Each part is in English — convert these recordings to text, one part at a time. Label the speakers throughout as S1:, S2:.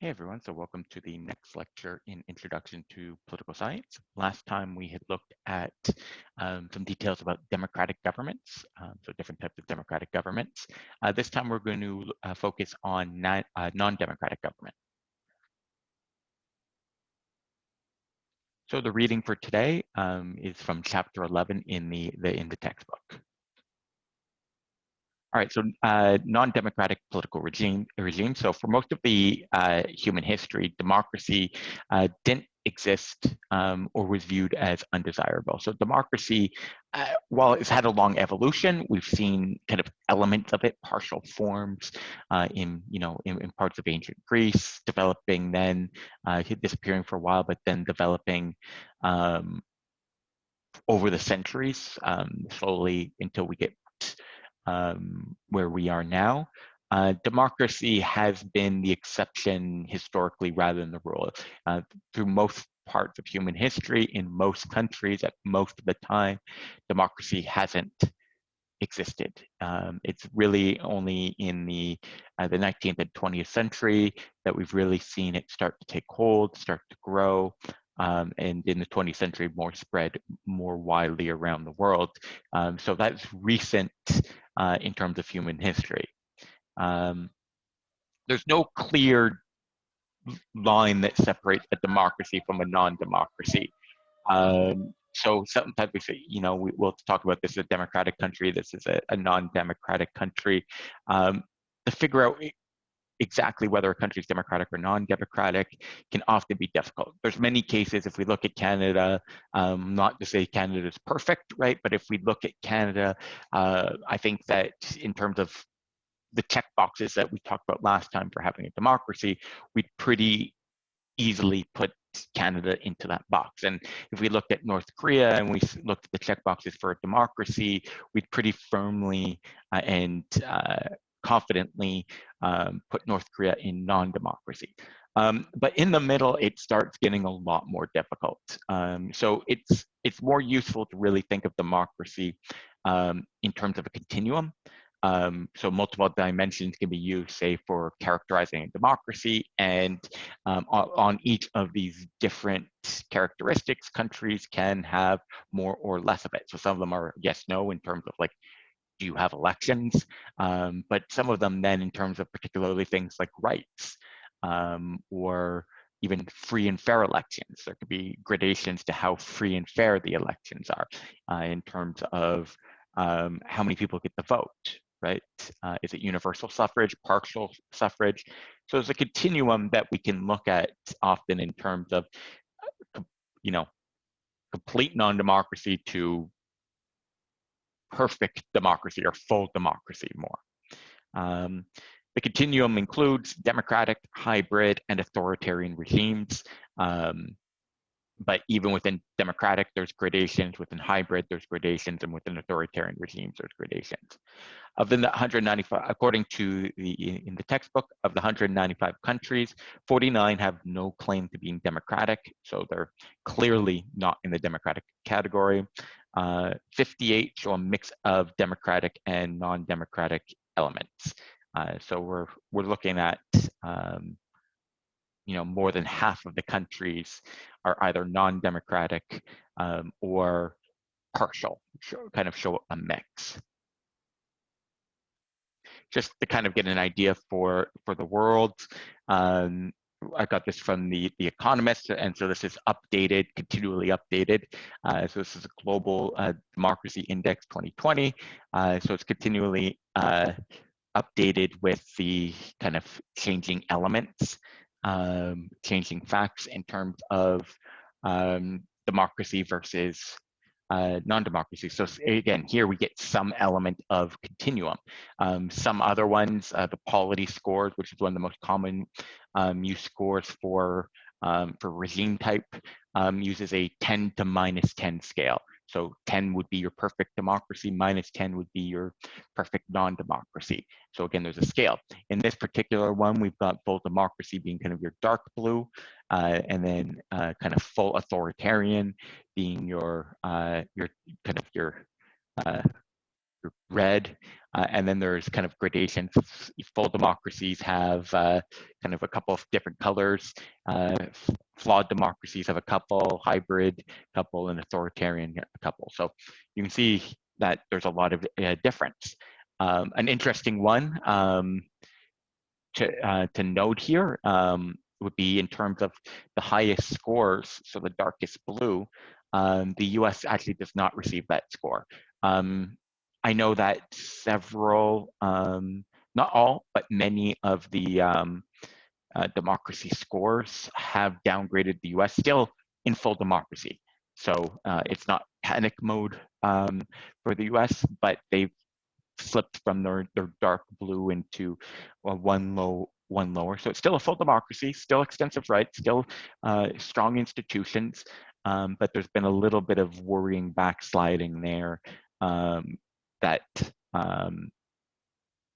S1: Hey everyone, so welcome to the next lecture in Introduction to Political Science. Last time we had looked at some details about democratic governments, so different types of democratic governments. This time we're going to focus on non-democratic government. So the reading for today is from chapter 11 in the textbook. All right, so non-democratic political regime. So for most of the human history, democracy didn't exist or was viewed as undesirable. So democracy, while it's had a long evolution, we've seen kind of elements of it, partial forms in parts of ancient Greece, developing then, disappearing for a while, but then developing over the centuries, slowly until we get where we are now. Democracy has been the exception historically rather than the rule. Through most parts of human history, in most countries, at most of the time, democracy hasn't existed. It's really only in the 19th and 20th century that we've really seen it start to take hold, start to grow, and in the 20th century more spread more widely around the world. So that's recent in terms of human history. There's no clear line that separates a democracy from a non-democracy. So sometimes we say, we'll talk about this is a democratic country, this is a non-democratic country. To figure out exactly whether a country is democratic or non-democratic can often be difficult. There's many cases, if we look at Canada, not to say Canada is perfect, right? But if we look at Canada, I think that in terms of the check boxes that we talked about last time for having a democracy, we'd pretty easily put Canada into that box. And if we looked at North Korea and we looked at the check boxes for a democracy, we'd pretty firmly and confidently put North Korea in non-democracy. But in the middle, it starts getting a lot more difficult. So it's more useful to really think of democracy in terms of a continuum. So multiple dimensions can be used, say, for characterizing a democracy, and on each of these different characteristics, countries can have more or less of it. So some of them are yes, no, in terms of like, do you have elections? But some of them then in terms of particularly things like rights or even free and fair elections. There could be gradations to how free and fair the elections are in terms of how many people get the vote, right? Is it universal suffrage, partial suffrage? So there's a continuum that we can look at often in terms of, complete non-democracy to perfect democracy or full democracy more. The continuum includes democratic, hybrid, and authoritarian regimes. But even within democratic, there's gradations. Within hybrid, there's gradations. And within authoritarian regimes, there's gradations. Of the 195, according to in the textbook, of the 195 countries, 49 have no claim to being democratic. So they're clearly not in the democratic category. 58 show a mix of democratic and non-democratic elements. So we're looking at more than half of the countries are either non-democratic or partial, kind of show a mix. Just to kind of get an idea for the world, I got this from the Economist, and so this is updated, continually updated. So this is a global democracy index 2020. So it's continually updated with the kind of changing elements, changing facts in terms of democracy versus non-democracy. So again, here we get some element of continuum. Some other ones, the polity scores, which is one of the most common use scores for regime type, uses a 10 to -10 scale. So 10 would be your perfect democracy, -10 would be your perfect non-democracy. So again, there's a scale. In this particular one, we've got full democracy being kind of your dark blue, and then kind of full authoritarian being your red, and then there's kind of gradations. Full democracies have kind of a couple of different colors. Flawed democracies have a couple, hybrid couple, and authoritarian a couple. So you can see that there's a lot of difference. An interesting one to note here would be in terms of the highest scores, so the darkest blue, the US actually does not receive that score. I know that several, not all, but many of the democracy scores have downgraded the US, still in full democracy. So it's not panic mode for the US, but they've slipped from their dark blue into one lower. So it's still a full democracy, still extensive rights, still strong institutions, but there's been a little bit of worrying backsliding there that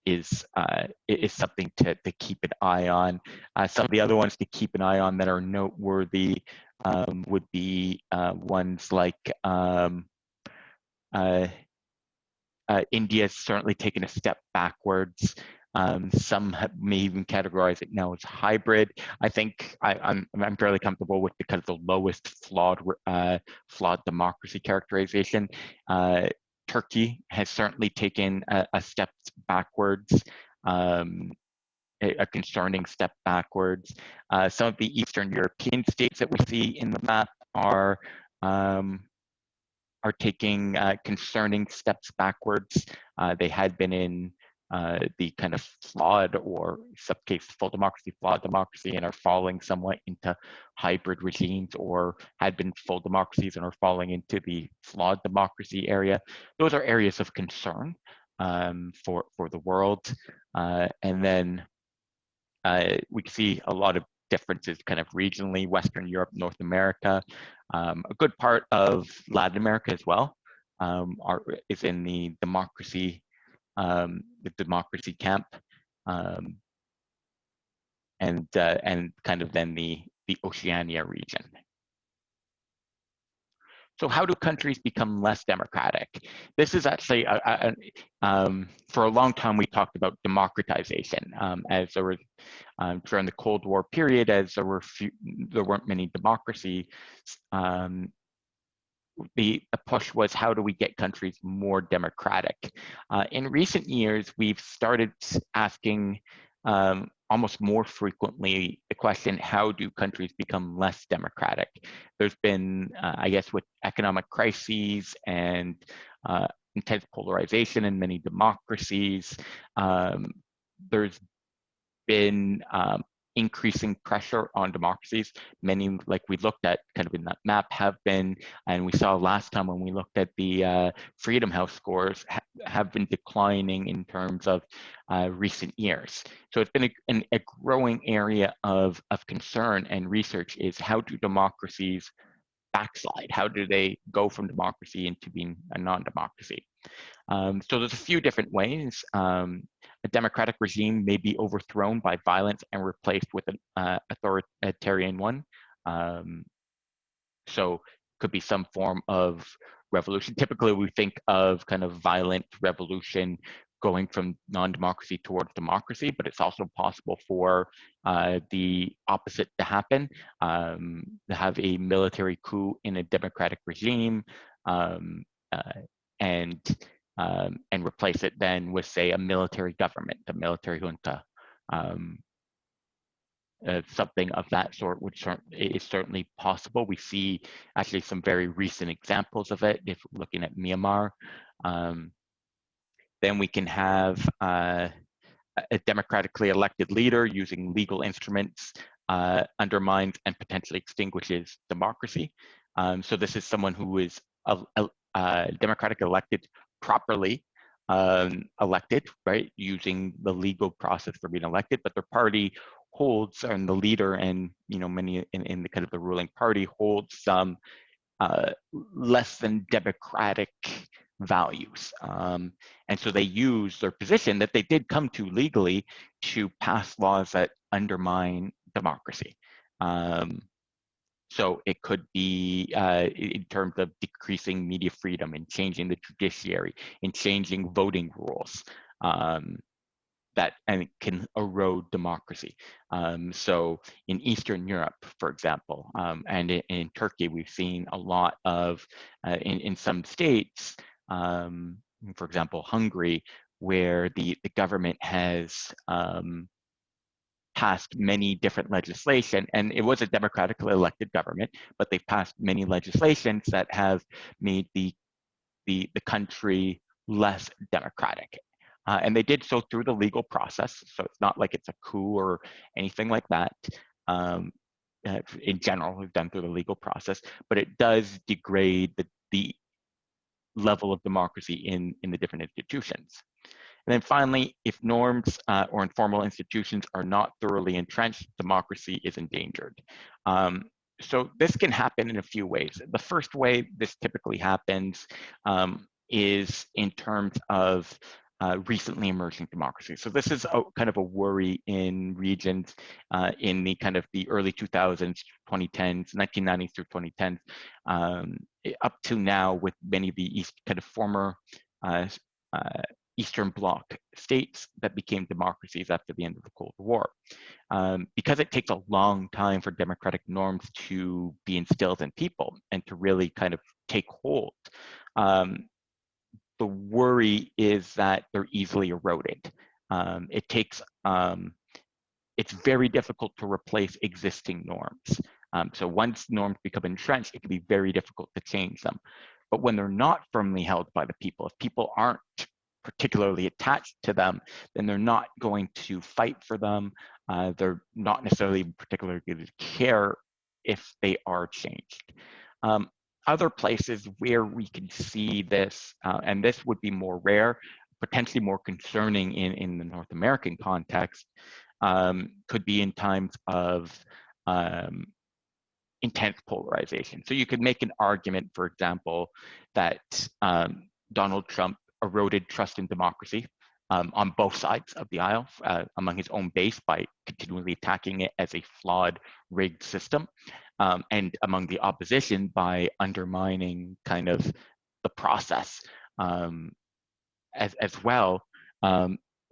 S1: is something to keep an eye on. Some of the other ones to keep an eye on that are noteworthy would be ones like India's certainly taken a step backwards. Some may even categorize it now as hybrid. I think I'm fairly comfortable with the kind of the lowest flawed democracy characterization. Turkey has certainly taken a step backwards, a concerning step backwards. Some of the Eastern European states that we see in the map are taking concerning steps backwards. They had been in the kind of flawed, or in some case full democracy, flawed democracy, and are falling somewhat into hybrid regimes, or had been full democracies and are falling into the flawed democracy area. Those are areas of concern for the world. And then we can see a lot of differences kind of regionally, Western Europe, North America, a good part of Latin America as well is in the democracy camp, and kind of then the Oceania region. So how do countries become less democratic? This is actually, for a long time, we talked about democratization as there was, during the Cold War period, as there weren't many democracies, the push was, how do we get countries more democratic? In recent years, we've started asking almost more frequently the question, how do countries become less democratic? There's been, I guess, with economic crises and intense polarization in many democracies, there's been increasing pressure on democracies. Many, like we looked at kind of in that map, have been, and we saw last time when we looked at the Freedom House scores, have been declining in terms of recent years. So it's been a growing area of concern and research is, how do democracies backslide? How do they go from democracy into being a non-democracy? So there's a few different ways. A democratic regime may be overthrown by violence and replaced with an authoritarian one. So could be some form of revolution. Typically, we think of kind of violent revolution going from non-democracy towards democracy, but it's also possible for the opposite to happen, to have a military coup in a democratic regime, and replace it then with, say, a military government, a military junta. Something of that sort is certainly possible. We see actually some very recent examples of it. If we're looking at Myanmar, then we can have a democratically elected leader using legal instruments undermines and potentially extinguishes democracy. So this is someone who is democratic elected properly, elected, right, using the legal process for being elected, but their party holds, and the leader and many in the kind of the ruling party holds some less than democratic values, and so they use their position that they did come to legally to pass laws that undermine democracy. So it could be in terms of decreasing media freedom and changing the judiciary and changing voting rules. that and can erode democracy. So in Eastern Europe, for example, and in Turkey, we've seen a lot of, in some states, for example, Hungary, where the government has passed many different legislation, and it was a democratically elected government, but they've passed many legislations that have made the country less democratic. And they did so through the legal process. So it's not like it's a coup or anything like that. In general, it's done through the legal process, but it does degrade the level of democracy in the different institutions. And then finally, if norms or informal institutions are not thoroughly entrenched, democracy is endangered. So this can happen in a few ways. The first way this typically happens is in terms of recently emerging democracies. So this is kind of a worry in regions in the kind of the early 2000s, 2010s, 1990s through 2010s, up to now with many of the kind of former Eastern Bloc states that became democracies after the end of the Cold War. Because it takes a long time for democratic norms to be instilled in people and to really kind of take hold, the worry is that they're easily eroded. It's very difficult to replace existing norms. So once norms become entrenched, it can be very difficult to change them. But when they're not firmly held by the people, if people aren't particularly attached to them, then they're not going to fight for them. They're not necessarily particularly going to care if they are changed. Other places where we can see this, and this would be more rare, potentially more concerning in the North American context, could be in times of intense polarization. So you could make an argument, for example, that Donald Trump eroded trust in democracy on both sides of the aisle, among his own base by continually attacking it as a flawed, rigged system, and among the opposition by undermining kind of the process as well.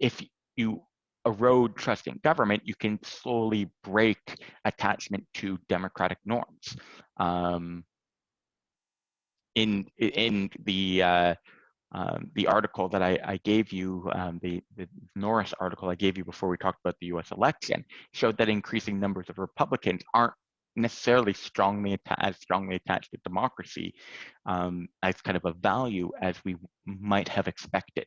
S1: If you erode trust in government, you can slowly break attachment to democratic norms. In the article that I gave you, the Norris article I gave you before we talked about the US election, showed that increasing numbers of Republicans aren't necessarily as strongly attached to democracy as kind of a value as we might have expected.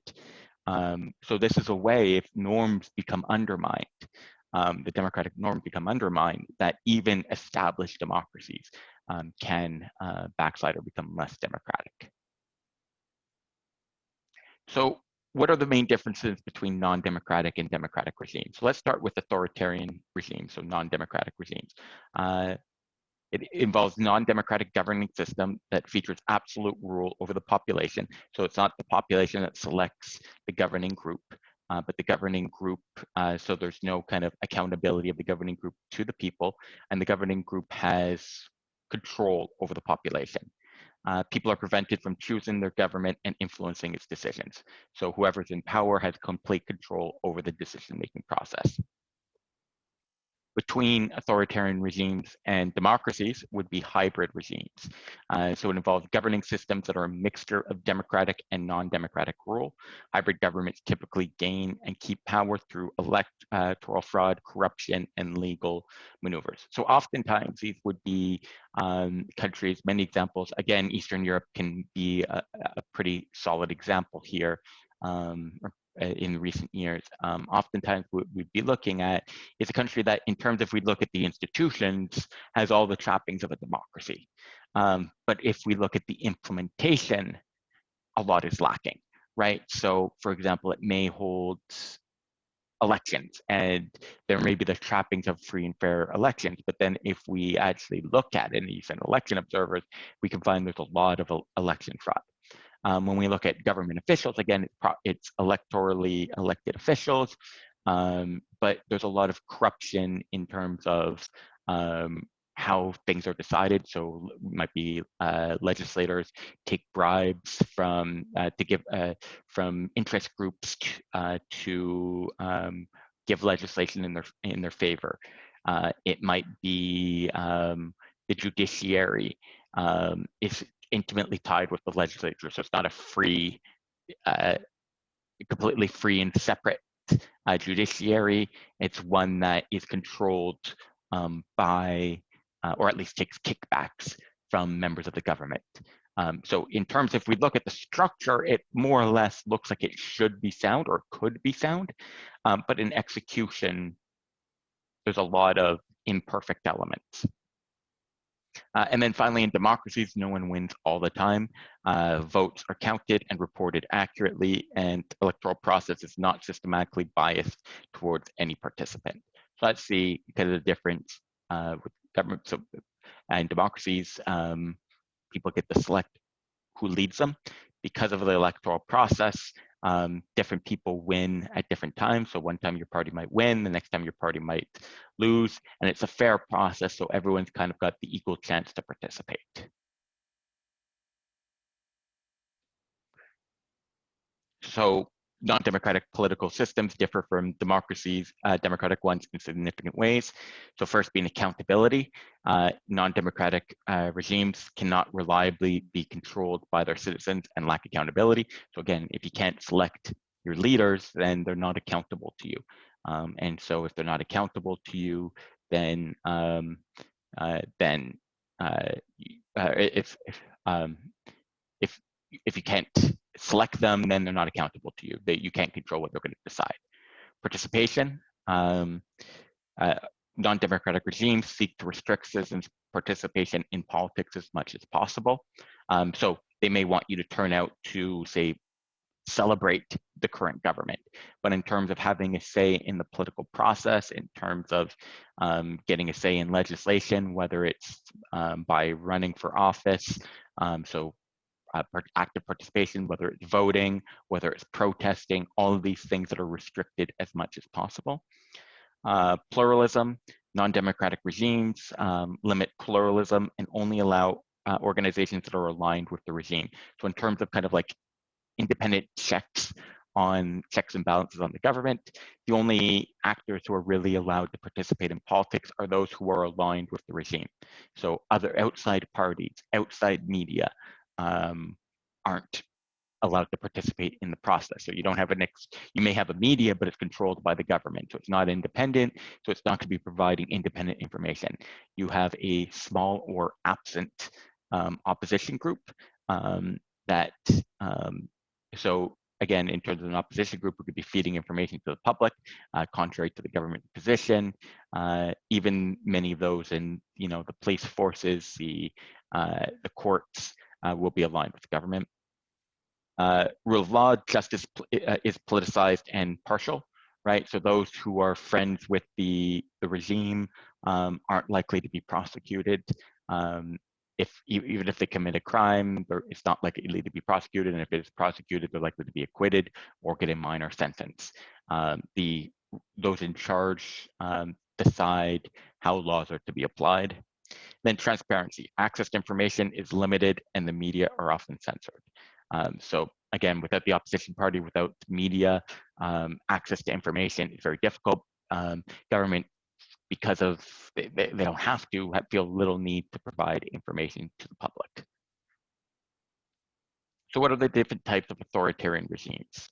S1: So this is a way, if norms become undermined, the democratic norms become undermined, that even established democracies can backslide or become less democratic. So what are the main differences between non-democratic and democratic regimes? So let's start with authoritarian regimes, so non-democratic regimes. It involves non-democratic governing system that features absolute rule over the population. So it's not the population that selects the governing group, but the governing group, so there's no kind of accountability of the governing group to the people, and the governing group has control over the population. People are prevented from choosing their government and influencing its decisions. So whoever's in power has complete control over the decision-making process. Between authoritarian regimes and democracies would be hybrid regimes. So it involves governing systems that are a mixture of democratic and non-democratic rule. Hybrid governments typically gain and keep power through electoral fraud, corruption, and legal maneuvers. So oftentimes these would be countries, many examples. Again, Eastern Europe can be a pretty solid example here. In recent years, oftentimes what we'd be looking at is a country that, in terms of we look at the institutions, has all the trappings of a democracy. But if we look at the implementation, a lot is lacking, right? So, for example, it may hold elections, and there may be the trappings of free and fair elections. But then if we actually look at it and you send election observers, we can find there's a lot of election fraud. When we look at government officials, again, it's electorally elected officials, but there's a lot of corruption in terms of how things are decided. So it might be legislators take bribes from to give from interest groups to give legislation in their favor. It might be the judiciary is intimately tied with the legislature, so it's not a free, completely free and separate judiciary. It's one that is controlled by, or at least takes kickbacks from members of the government. So in terms, if we look at the structure, it more or less looks like it should be sound or could be sound, but in execution, there's a lot of imperfect elements. And then finally, in democracies, no one wins all the time. Votes are counted and reported accurately, and the electoral process is not systematically biased towards any participant. So that's the kind of the difference with government. So in democracies, people get to select who leads them because of the electoral process. Different people win at different times. So one time your party might win, the next time your party might lose, and it's a fair process, so everyone's kind of got the equal chance to participate. So non-democratic political systems differ from democracies, democratic ones in significant ways. So first being accountability. Non-democratic regimes cannot reliably be controlled by their citizens and lack accountability. So again, if you can't select your leaders, then they're not accountable to you. And so if they're not accountable to you, then if you can't select them, then they're not accountable to you. You can't control what they're going to decide. Participation. Non-democratic regimes seek to restrict citizens' participation in politics as much as possible. So they may want you to turn out to, say, celebrate the current government. But in terms of having a say in the political process, in terms of getting a say in legislation, whether it's by running for office, so active participation, whether it's voting, whether it's protesting, all of these things that are restricted as much as possible. Pluralism, non-democratic regimes limit pluralism and only allow organizations that are aligned with the regime. So in terms of kind of like independent checks and balances on the government, the only actors who are really allowed to participate in politics are those who are aligned with the regime. So other outside parties, outside media, aren't allowed to participate in the process. So you don't have you may have a media, but it's controlled by the government. So it's not independent. So it's not going to be providing independent information. You have a small or absent opposition group so again, in terms of an opposition group, we could be feeding information to the public, contrary to the government position. Even many of those in, the police forces, the courts will be aligned with the government. Rule of law, justice is politicized and partial, right? So those who are friends with the regime aren't likely to be prosecuted. Even if they commit a crime, it's not likely to be prosecuted, and if it is prosecuted, they're likely to be acquitted or get a minor sentence. Those in charge decide how laws are to be applied. Then transparency. Access to information is limited, and the media are often censored. So again, without the opposition party, without media, access to information is very difficult. Government, because of they don't have to, feel little need to provide information to the public. So what are the different types of authoritarian regimes?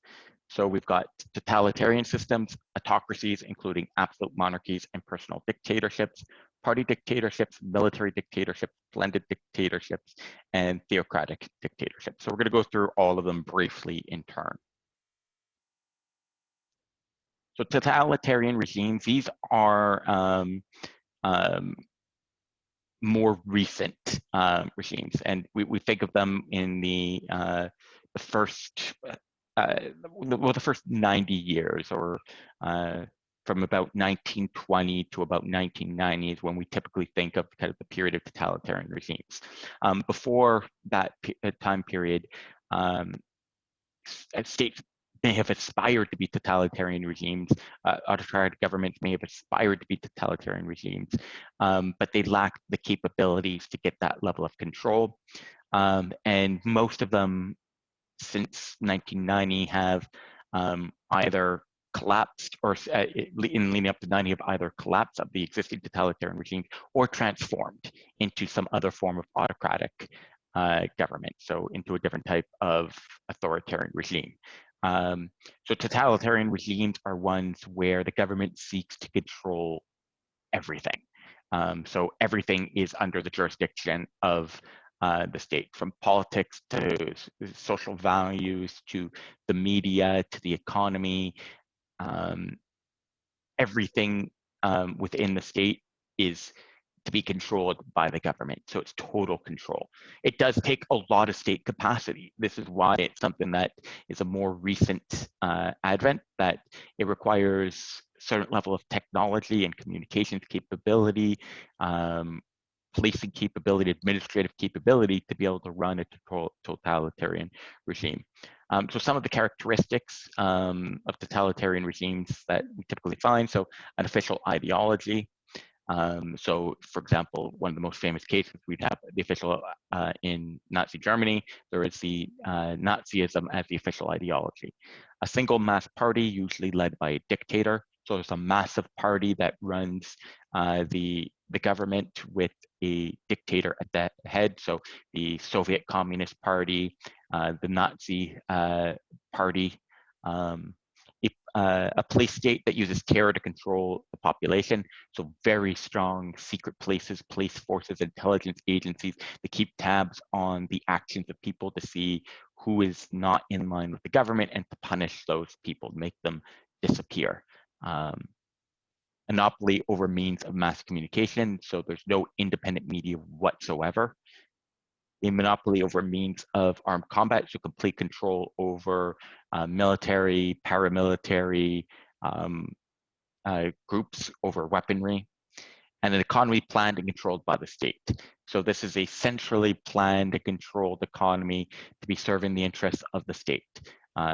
S1: So we've got totalitarian systems, autocracies, including absolute monarchies and personal dictatorships, party dictatorships, military dictatorships, blended dictatorships, and theocratic dictatorships. So we're going to go through all of them briefly in turn. So totalitarian regimes, these are more recent regimes, and we think of them in the first 90 years, or from about 1920 to about 1990 is when we typically think of kind of the period of totalitarian regimes. Before that time period, states may have aspired to be totalitarian regimes. Autocratic governments may have aspired to be totalitarian regimes, but they lacked the capabilities to get that level of control. And most of them since 1990 have either collapsed or in leading up to 90 have either collapsed of the existing totalitarian regimes or transformed into some other form of autocratic government, so into a different type of authoritarian regime. So totalitarian regimes are ones where the government seeks to control everything. So everything is under the jurisdiction of the state, from politics to social values to the media to the economy. Everything within the state is to be controlled by the government. So it's total control. It does take a lot of state capacity. This is why it's something that is a more recent advent, that it requires a certain level of technology and communications capability, policing capability, administrative capability to be able to run a totalitarian regime. So some of the characteristics of totalitarian regimes that we typically find, so an official ideology. So, for example, one of the most famous cases, we'd have the official in Nazi Germany, there is the Nazism as the official ideology. A single mass party, usually led by a dictator. So there's a massive party that runs the government with a dictator at the head. So the Soviet Communist Party, the Nazi Party, a police state that uses terror to control the population. So very strong secret police forces, intelligence agencies that keep tabs on the actions of people to see who is not in line with the government and to punish those people, make them disappear. Monopoly over means of mass communication. So there's no independent media whatsoever. A monopoly over means of armed combat, so complete control over military, paramilitary groups, over weaponry, and an economy planned and controlled by the state. So this is a centrally planned and controlled economy to be serving the interests of the state.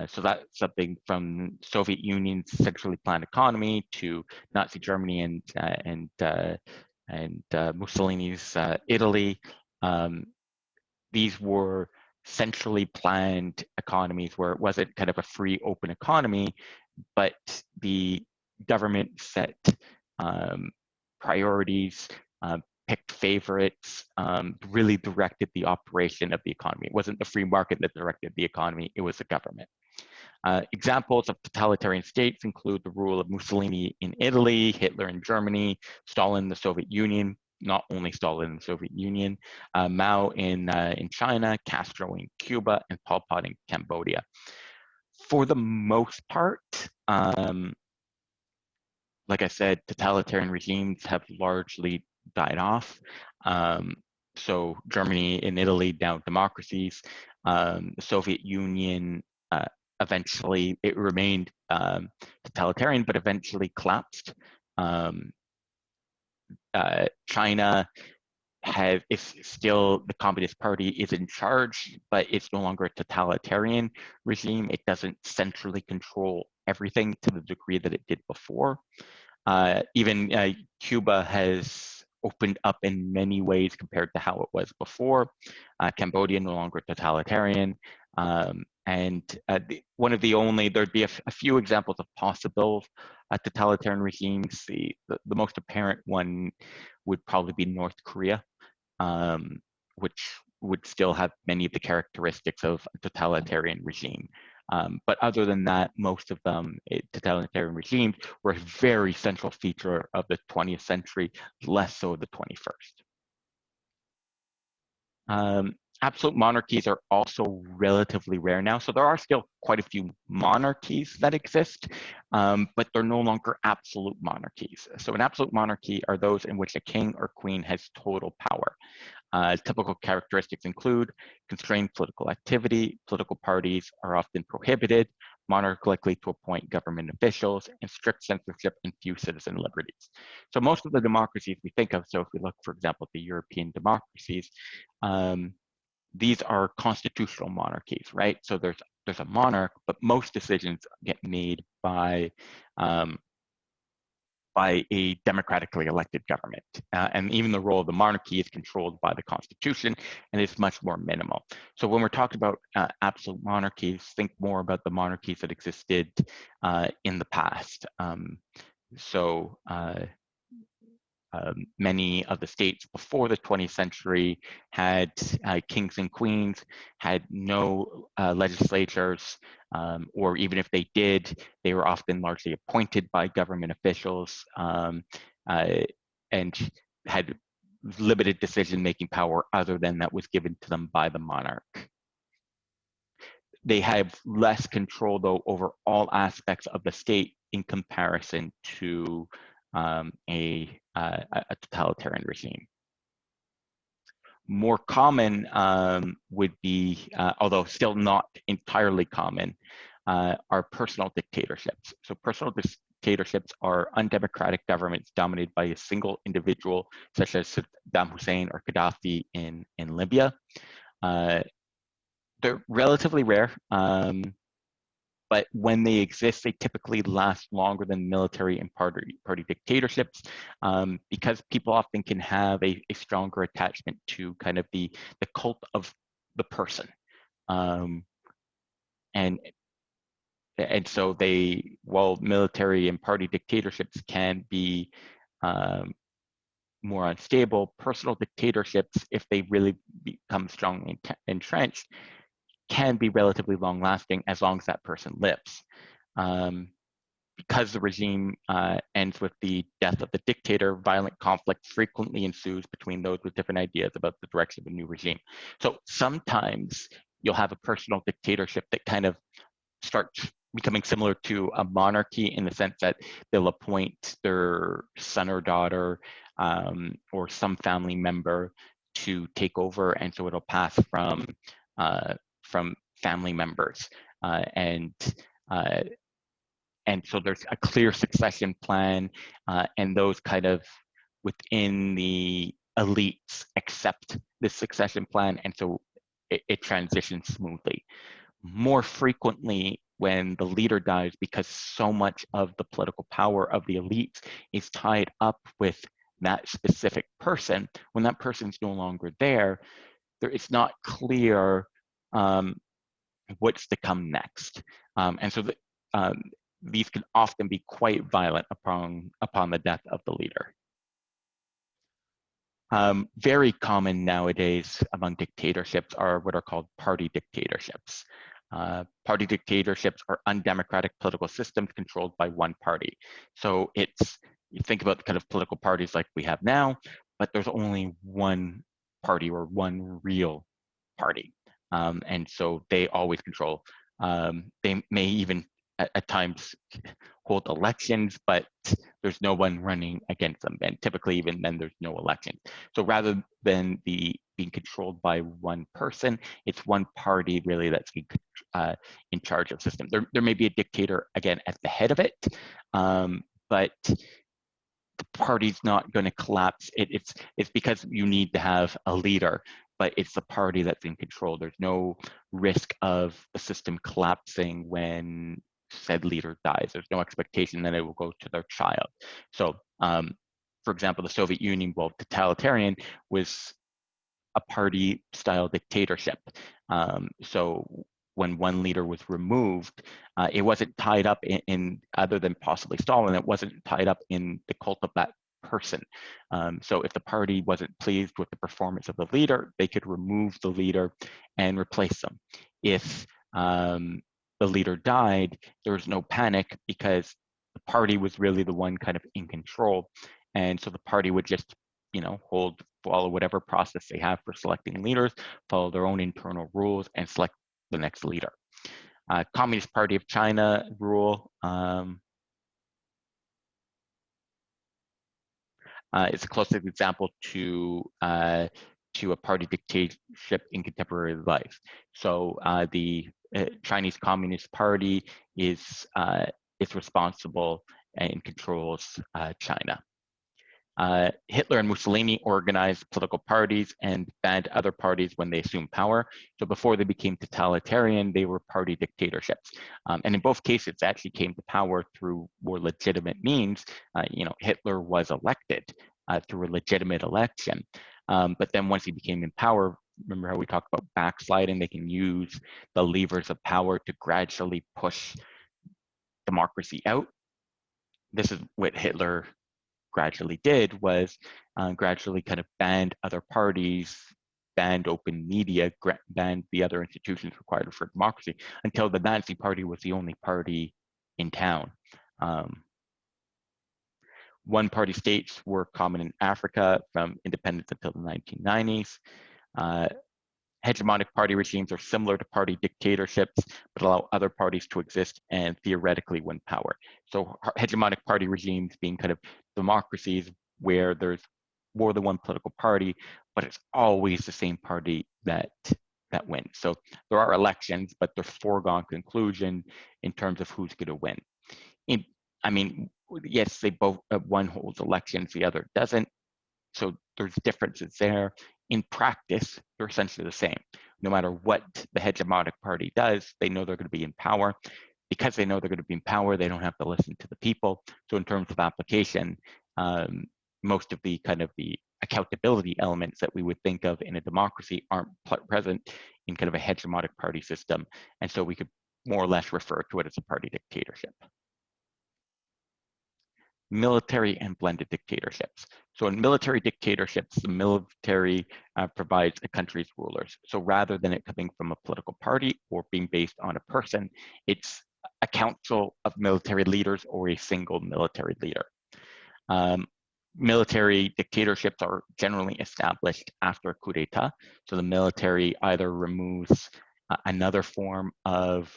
S1: So that's something from Soviet Union's centrally planned economy to Nazi Germany and Mussolini's Italy. These were centrally planned economies where it wasn't kind of a free, open economy, but the government set priorities, picked favorites, really directed the operation of the economy. It wasn't the free market that directed the economy, it was the government. Examples of totalitarian states include the rule of Mussolini in Italy, Hitler in Germany, Stalin in the Soviet Union, not only Stalin in the Soviet Union, Mao in China, Castro in Cuba, and Pol Pot in Cambodia. For the most part, like I said, totalitarian regimes have largely died off. So Germany and Italy, now democracies. The Soviet Union, eventually, it remained totalitarian, but eventually collapsed. China is still, the Communist Party is in charge, but it's no longer a totalitarian regime. It doesn't centrally control everything to the degree that it did before. Even Cuba has opened up in many ways compared to how it was before. Cambodia no longer totalitarian. One of the only, there'd be a few examples of possible totalitarian regimes. The most apparent one would probably be North Korea, which would still have many of the characteristics of a totalitarian regime. But other than that, most of them, totalitarian regimes, were a very central feature of the 20th century, less so the 21st. Absolute monarchies are also relatively rare now. So there are still quite a few monarchies that exist, but they're no longer absolute monarchies. So an absolute monarchy are those in which a king or queen has total power. Typical characteristics include constrained political activity, political parties are often prohibited, monarch likely to appoint government officials, and strict censorship and few citizen liberties. So most of the democracies we think of, so if we look, for example, at the European democracies, these are constitutional monarchies, right? So there's there's a monarch, but most decisions get made um, by a democratically elected government. And even the role of the monarchy is controlled by the Constitution, and it's much more minimal. So when we're talking about absolute monarchies, think more about the monarchies that existed in the past. So many of the states before the 20th century had kings and queens, had no legislatures, or even if they did, they were often largely appointed by government officials, and had limited decision-making power other than that was given to them by the monarch. They have less control, though, over all aspects of the state in comparison to a totalitarian regime. More common would be, although still not entirely common, are personal dictatorships. So personal dictatorships are undemocratic governments dominated by a single individual, such as Saddam Hussein or Gaddafi in Libya. They're relatively rare, but when they exist, they typically last longer than military and party dictatorships, because people often can have a stronger attachment to kind of the cult of the person. And so while military and party dictatorships can be more unstable, personal dictatorships, if they really become strongly entrenched, can be relatively long-lasting as long as that person lives. Because the regime ends with the death of the dictator, violent conflict frequently ensues between those with different ideas about the direction of a new regime. So sometimes you'll have a personal dictatorship that kind of starts becoming similar to a monarchy in the sense that they'll appoint their son or daughter or some family member to take over, and so it'll pass from family members, and so there's a clear succession plan, and those kind of within the elites accept this succession plan, and so it transitions smoothly. More frequently, when the leader dies, because so much of the political power of the elites is tied up with that specific person, when that person's no longer there, it's not clear what's to come next. And so these can often be quite violent upon the death of the leader. Very common nowadays among dictatorships are what are called party dictatorships. Party dictatorships are undemocratic political systems controlled by one party. So you think about the kind of political parties like we have now, but there's only one party or one real party. And so they always control. They may even at times hold elections, but there's no one running against them. And typically even then there's no election. So rather than being controlled by one person, it's one party really that's in charge of the system. There may be a dictator, again, at the head of it, but the party's not going to collapse. It's because you need to have a leader, but it's the party that's in control. There's no risk of the system collapsing when said leader dies. There's no expectation that it will go to their child. So, for example, the Soviet Union, while totalitarian, was a party-style dictatorship. So when one leader was removed, it wasn't tied up in other than possibly Stalin, it wasn't tied up in the cult of that person. So if the party wasn't pleased with the performance of the leader, they could remove the leader and replace them. If the leader died, there was no panic because the party was really the one kind of in control. And so the party would just, follow whatever process they have for selecting leaders, follow their own internal rules, and select the next leader. Communist Party of China rule is the closest example to a party dictatorship in contemporary life. So the Chinese Communist Party is responsible and controls China. Hitler and Mussolini organized political parties and banned other parties when they assumed power. So before they became totalitarian, they were party dictatorships. And in both cases, they actually came to power through more legitimate means. Hitler was elected through a legitimate election. But then once he became in power, remember how we talked about backsliding? They can use the levers of power to gradually push democracy out. This is what Hitler gradually did, was gradually kind of banned other parties, banned open media, banned the other institutions required for democracy, until the Nazi Party was the only party in town. One-party states were common in Africa from independence until the 1990s. Hegemonic party regimes are similar to party dictatorships, but allow other parties to exist and theoretically win power. So hegemonic party regimes being kind of democracies where there's more than one political party, but it's always the same party that wins. So there are elections, but there's foregone conclusion in terms of who's going to win. Yes, they both, one holds elections, the other doesn't. So there's differences there. In practice, they're essentially the same. No matter what the hegemonic party does, they know they're going to be in power. Because they know they're going to be in power, they don't have to listen to the people. So in terms of application, most of the kind of the accountability elements that we would think of in a democracy aren't present in kind of a hegemonic party system. And so we could more or less refer to it as a party dictatorship. Military and blended dictatorships. So in military dictatorships, the military provides a country's rulers. So rather than it coming from a political party or being based on a person, it's a council of military leaders or a single military leader. Military dictatorships are generally established after a coup d'etat. So the military either removes another form of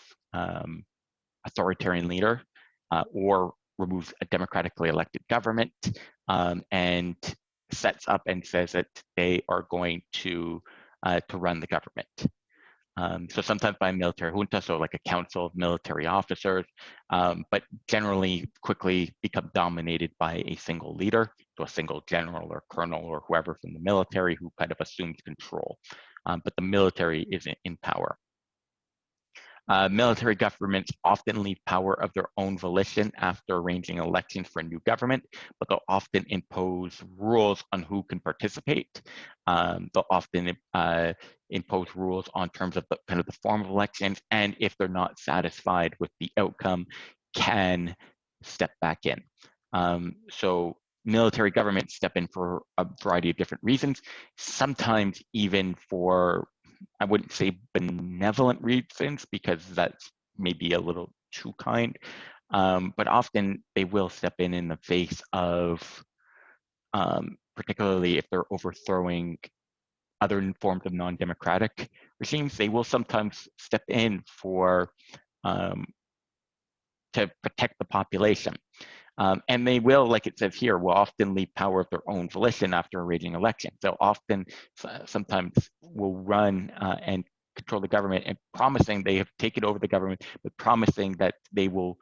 S1: authoritarian leader or removes a democratically elected government and sets up and says that they are going to run the government. So sometimes by a military junta, so like a council of military officers, but generally quickly become dominated by a single leader, so a single general or colonel or whoever from the military who kind of assumes control. But the military is in power. Military governments often leave power of their own volition after arranging elections for a new government, but they'll often impose rules on who can participate. They'll often impose rules on terms of the kind of the form of elections, and if they're not satisfied with the outcome, can step back in. So military governments step in for a variety of different reasons, sometimes even for, I wouldn't say benevolent reasons, because that's maybe a little too kind, but often they will step in the face of, particularly if they're overthrowing other forms of non-democratic regimes, they will sometimes step in for, to protect the population. And they will, like it says here, will often leave power of their own volition after arranging elections. They'll often, sometimes will run and control the government and promising they have taken over the government, but promising that they will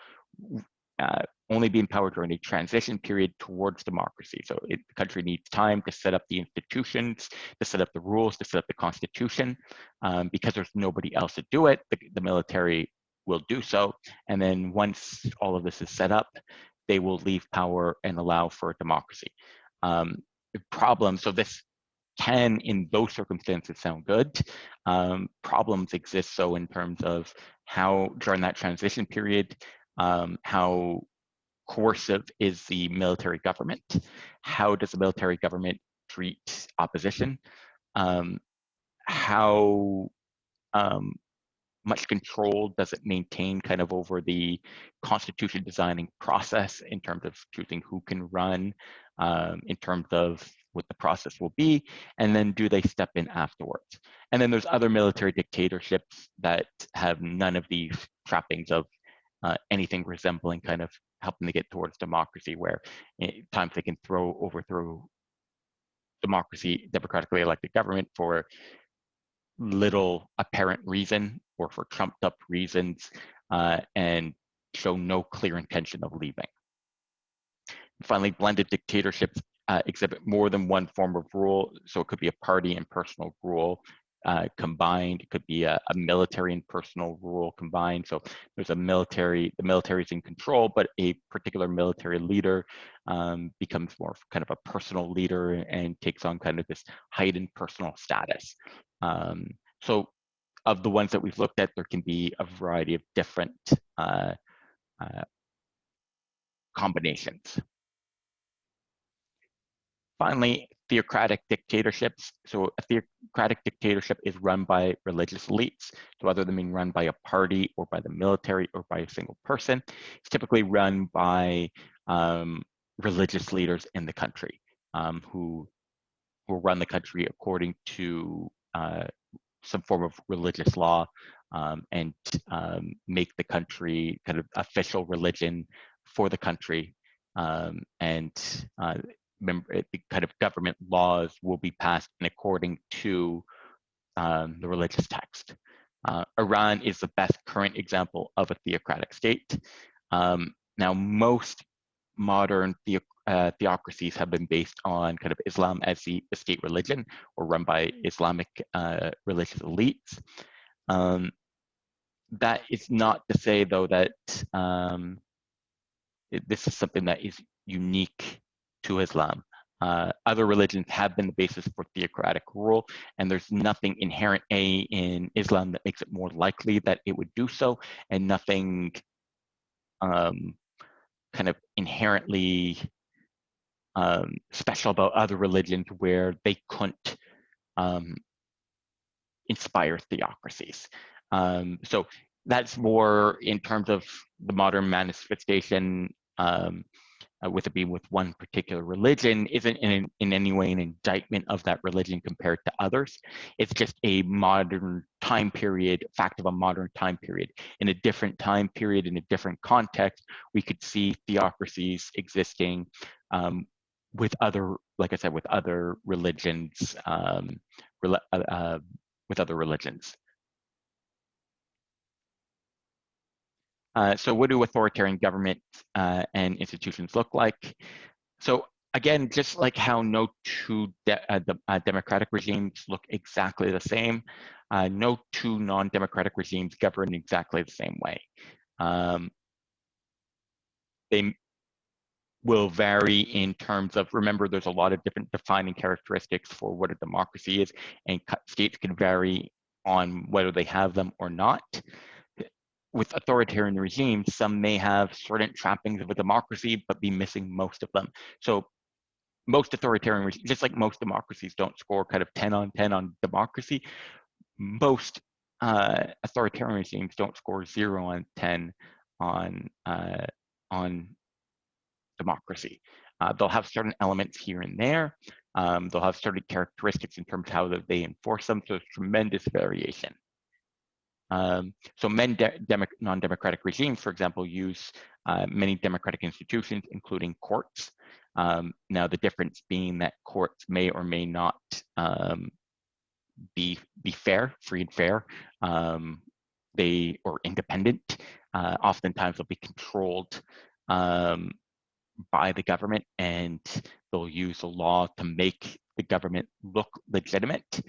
S1: only be in power during a transition period towards democracy. So the country needs time to set up the institutions, to set up the rules, to set up the constitution. Because there's nobody else to do it, the military will do so. And then once all of this is set up, they will leave power and allow for a democracy. Problems, so this can, in those circumstances, sound good. Problems exist, so in terms of how, during that transition period, how coercive is the military government? How does the military government treat opposition? How much control does it maintain kind of over the constitution designing process in terms of choosing who can run, in terms of what the process will be, and then do they step in afterwards? And then there's other military dictatorships that have none of these trappings of anything resembling kind of helping to get towards democracy, where at times they can overthrow democracy, democratically elected government for little apparent reason or for trumped up reasons, and show no clear intention of leaving. Finally, blended dictatorships exhibit more than one form of rule. So it could be a party and personal rule combined. It could be a military and personal rule combined. So there's the military is in control, but a particular military leader becomes more kind of a personal leader and takes on kind of this heightened personal status. So of the ones that we've looked at, there can be a variety of different combinations. Finally, theocratic dictatorships. So a theocratic dictatorship is run by religious elites. So whether they're being run by a party or by the military or by a single person, it's typically run by religious leaders in the country who run the country according to some form of religious law and make the country kind of official religion for the country. Remember, the kind of government laws will be passed in according to the religious text. Iran is the best current example of a theocratic state. Now, most modern theocracies have been based on kind of Islam as the state religion or run by Islamic religious elites. That is not to say, though, that this is something that is unique to Islam. Other religions have been the basis for theocratic rule, and there's nothing inherent in Islam that makes it more likely that it would do so, and nothing kind of inherently special about other religions where they couldn't inspire theocracies. So that's more in terms of the modern manifestation with it being with one particular religion isn't in any way an indictment of that religion compared to others. It's just a modern time period, fact of a modern time period. In a different time period, in a different context, we could see theocracies existing with other, like I said, with other religions, with other religions. So what do authoritarian governments and institutions look like? So again, just like how no two democratic regimes look exactly the same, no two non-democratic regimes govern exactly the same way. They will vary in terms of, remember, there's a lot of different defining characteristics for what a democracy is, and states can vary on whether they have them or not. With authoritarian regimes, some may have certain trappings of a democracy, but be missing most of them. So most authoritarian regimes, just like most democracies don't score kind of 10 on 10 on democracy, most authoritarian regimes don't score 0 on 10 on democracy. They'll have certain elements here and there. They'll have certain characteristics in terms of how they enforce them, so there's tremendous variation. So many non-democratic regimes, for example, use many democratic institutions, including courts. Now, the difference being that courts may or may not be fair, free and fair, or independent. Oftentimes, they'll be controlled by the government, and they'll use the law to make the government look legitimate.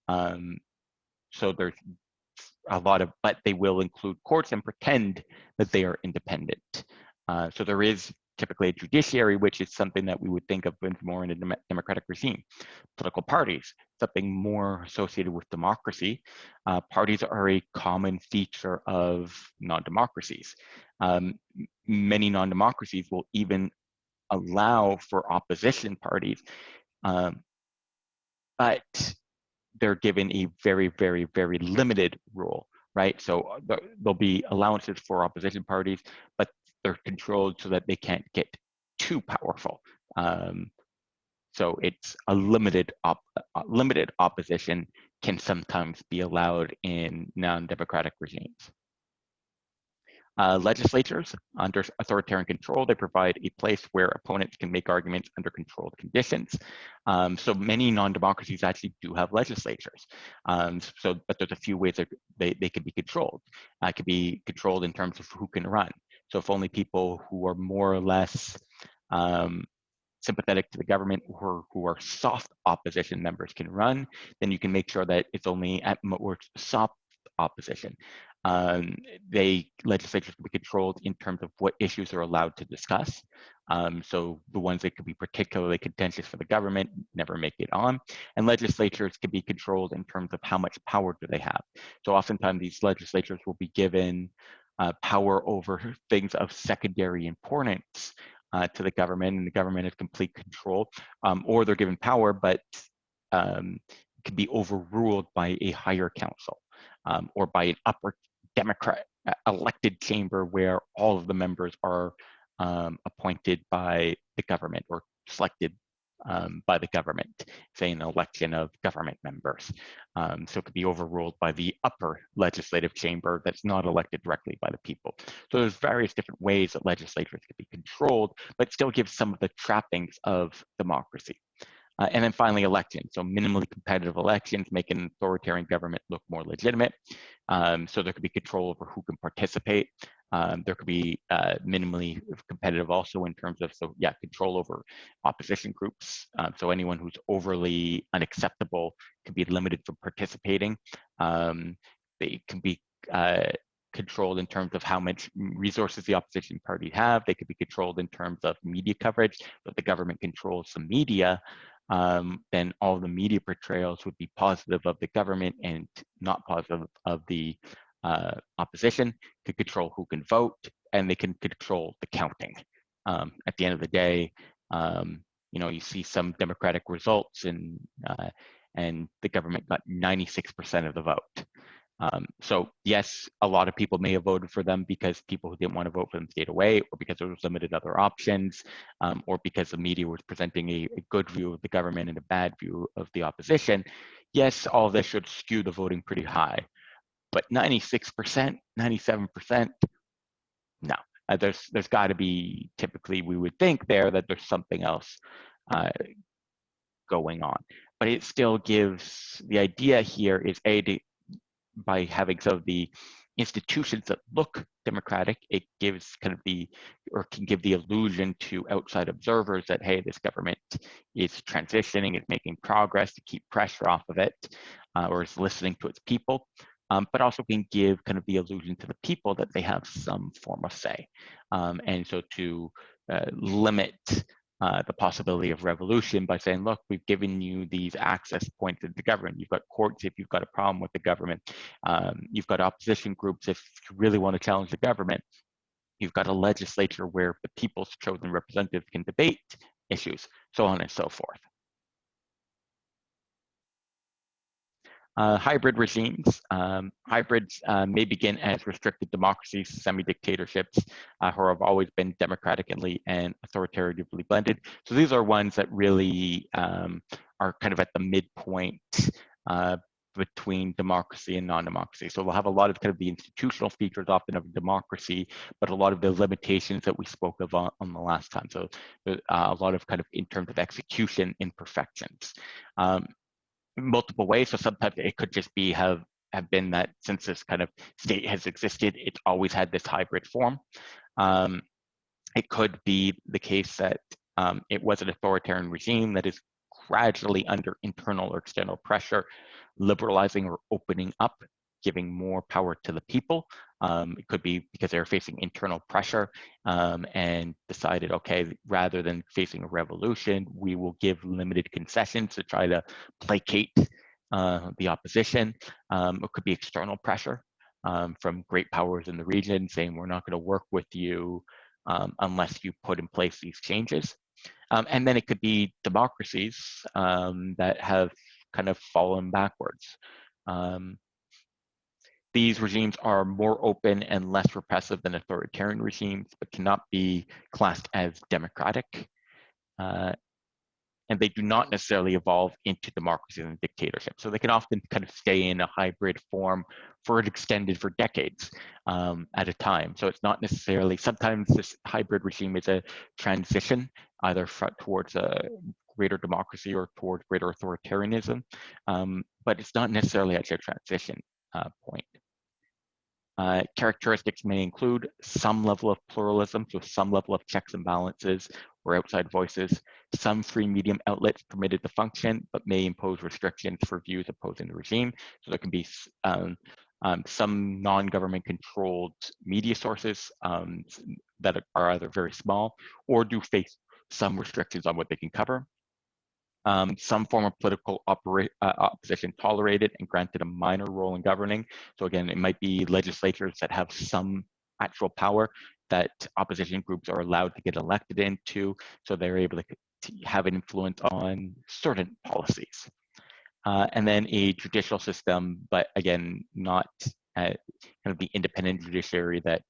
S1: So there's a lot of, but they will include courts and pretend that they are independent. So there is typically a judiciary, which is something that we would think of more in a democratic regime. Political parties, something more associated with democracy. Parties are a common feature of non-democracies. Many non-democracies will even allow for opposition parties, but they're given a very, very, very limited role, right? So there'll be allowances for opposition parties, but they're controlled so that they can't get too powerful. So it's a limited opposition can sometimes be allowed in non-democratic regimes. Legislatures, under authoritarian control, they provide a place where opponents can make arguments under controlled conditions. So many non-democracies actually do have legislatures. But there's a few ways that they can be controlled. It can be controlled in terms of who can run. So if only people who are more or less sympathetic to the government or who are soft opposition members can run, then you can make sure that it's only at most soft opposition. Legislatures can be controlled in terms of what issues are allowed to discuss. So the ones that could be particularly contentious for the government never make it on. And legislatures can be controlled in terms of how much power do they have. So oftentimes these legislatures will be given power over things of secondary importance to the government, and the government has complete control, or they're given power, but can be overruled by a higher council or by an upper Democrat elected chamber where all of the members are appointed by the government or selected by the government, say an election of government members. So it could be overruled by the upper legislative chamber that's not elected directly by the people. So there's various different ways that legislatures can be controlled, but still give some of the trappings of democracy. And then finally, elections. So minimally competitive elections make an authoritarian government look more legitimate. So there could be control over who can participate. There could be minimally competitive also in terms of, control over opposition groups. So anyone who's overly unacceptable can be limited from participating. They can be controlled in terms of how much resources the opposition party have. They could be controlled in terms of media coverage. So if the government controls the media, then all the media portrayals would be positive of the government and not positive of the opposition. Could control who can vote, and they can control the counting. At the end of the day, you see some democratic results, and the government got 96% of the vote. So yes, a lot of people may have voted for them because people who didn't want to vote for them stayed away, or because there was limited other options, or because the media was presenting a good view of the government and a bad view of the opposition. Yes, all of this should skew the voting pretty high, but 96%, 97%, no. There's got to be, typically we would think there that there's something else going on. But it still gives, the idea here is by having some of the institutions that look democratic, it gives kind of can give the illusion to outside observers that, hey, this government is transitioning, is making progress to keep pressure off of it, or is listening to its people, but also can give kind of the illusion to the people that they have some form of say. And so to limit the possibility of revolution by saying, look, we've given you these access points to the government. You've got courts if you've got a problem with the government. You've got opposition groups if you really want to challenge the government. You've got a legislature where the people's chosen representatives can debate issues, so on and so forth. Hybrid regimes. Hybrids may begin as restricted democracies, semi-dictatorships, who have always been democratically and authoritatively blended. So these are ones that really are kind of at the midpoint between democracy and non-democracy. So we'll have a lot of kind of the institutional features often of democracy, but a lot of the limitations that we spoke of on the last time. So a lot of kind of in terms of execution imperfections. Multiple ways. So sometimes it could just be have been that since this kind of state has existed, it's always had this hybrid form. It could be the case that it was an authoritarian regime that is gradually under internal or external pressure, liberalizing or opening up, giving more power to the people. It could be because they're facing internal pressure and decided, okay, rather than facing a revolution, we will give limited concessions to try to placate the opposition. It could be external pressure from great powers in the region saying, we're not going to work with you unless you put in place these changes. And then it could be democracies that have kind of fallen backwards. These regimes are more open and less repressive than authoritarian regimes, but cannot be classed as democratic. And they do not necessarily evolve into democracy and dictatorship. So they can often kind of stay in a hybrid form for decades at a time. So it's not necessarily, sometimes this hybrid regime is a transition, either towards a greater democracy or towards greater authoritarianism, but it's not necessarily actually a transition point. Characteristics may include some level of pluralism, so some level of checks and balances or outside voices, some free medium outlets permitted to function, but may impose restrictions for views opposing the regime. So there can be some non-government controlled media sources that are either very small or do face some restrictions on what they can cover. Some form of political opposition tolerated and granted a minor role in governing. So again, it might be legislatures that have some actual power that opposition groups are allowed to get elected into, so they're able to have an influence on certain policies. And then a judicial system, but again, not kind of the independent judiciary that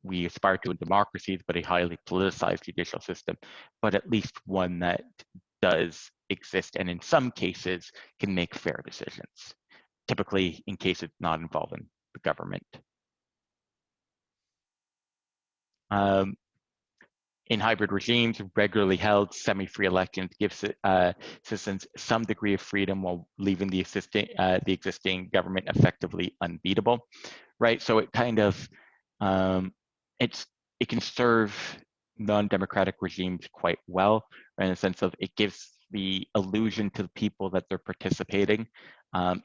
S1: we aspire to in democracies, but a highly politicized judicial system, but at least one that does exist and in some cases can make fair decisions, typically in cases not involving the government. In hybrid regimes, regularly held semi-free elections give citizens some degree of freedom while leaving the existing government effectively unbeatable, right? So it kind of, it can serve non-democratic regimes quite well, right, in the sense of it gives the illusion to the people that they're participating.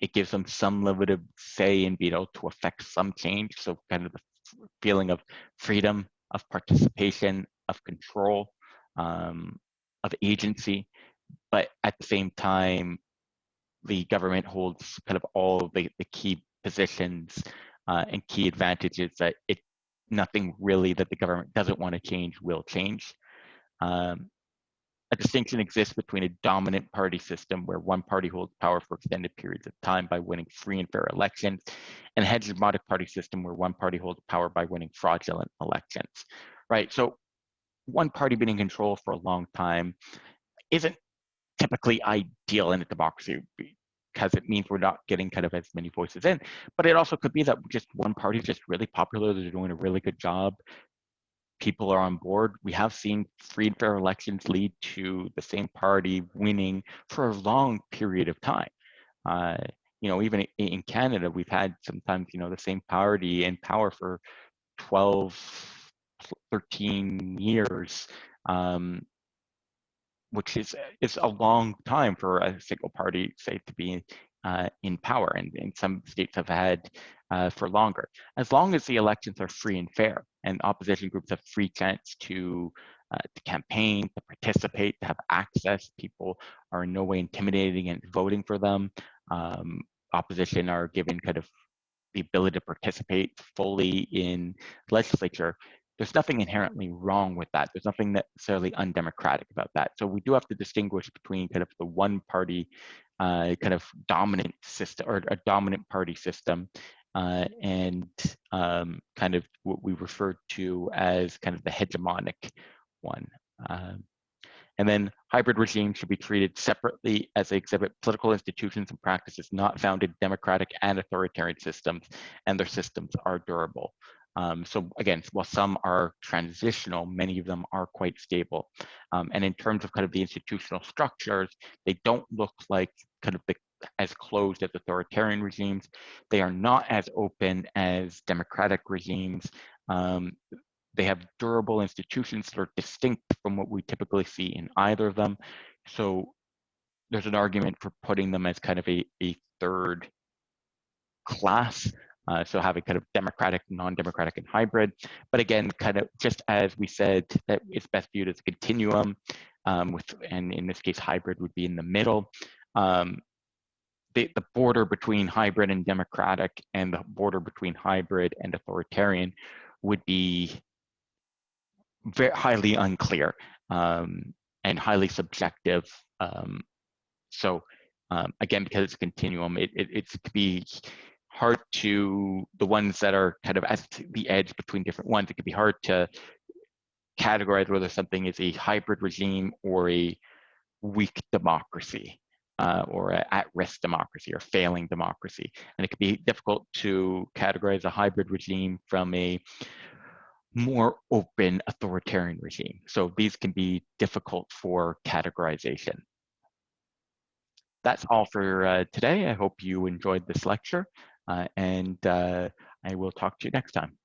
S1: It gives them some limited say and veto to affect some change. So kind of the feeling of freedom, of participation, of control, of agency. But at the same time, the government holds kind of all the key positions and key advantages that nothing really that the government doesn't want to change will change. A distinction exists between a dominant party system where one party holds power for extended periods of time by winning free and fair elections, and a hegemonic party system where one party holds power by winning fraudulent elections, right? So one party being in control for a long time isn't typically ideal in a democracy because it means we're not getting kind of as many voices in, but it also could be that just one party is just really popular, they're doing a really good job, people are on board. We have seen free and fair elections lead to the same party winning for a long period of time. You know, even in Canada, we've had sometimes, you know, the same party in power for 12, 13 years, which is a long time for a single party, say, to be in power, and some states have had for longer. As long as the elections are free and fair, and opposition groups have free chance to campaign, to participate, to have access, people are in no way intimidating and voting for them. Opposition are given kind of the ability to participate fully in legislature. There's nothing inherently wrong with that. There's nothing necessarily undemocratic about that. So we do have to distinguish between kind of the one party kind of dominant system, or a dominant party system, and kind of what we refer to as kind of the hegemonic one. And then hybrid regimes should be treated separately as they exhibit political institutions and practices not found in democratic and authoritarian systems, and their systems are durable. So again, while some are transitional, many of them are quite stable. And in terms of kind of the institutional structures, they don't look like kind of as closed as authoritarian regimes. They are not as open as democratic regimes. They have durable institutions that are distinct from what we typically see in either of them. So there's an argument for putting them as kind of a third class. So having kind of democratic, non-democratic, and hybrid. But again, kind of just as we said, that it's best viewed as a continuum, and in this case, hybrid would be in the middle. The border between hybrid and democratic, and the border between hybrid and authoritarian would be very highly unclear and highly subjective. So again, because it's a continuum, it could be hard to, the ones that are kind of at the edge between different ones, it could be hard to categorize whether something is a hybrid regime or a weak democracy, or an at-risk democracy or failing democracy. And it could be difficult to categorize a hybrid regime from a more open authoritarian regime. So these can be difficult for categorization. That's all for today. I hope you enjoyed this lecture. and I will talk to you next time.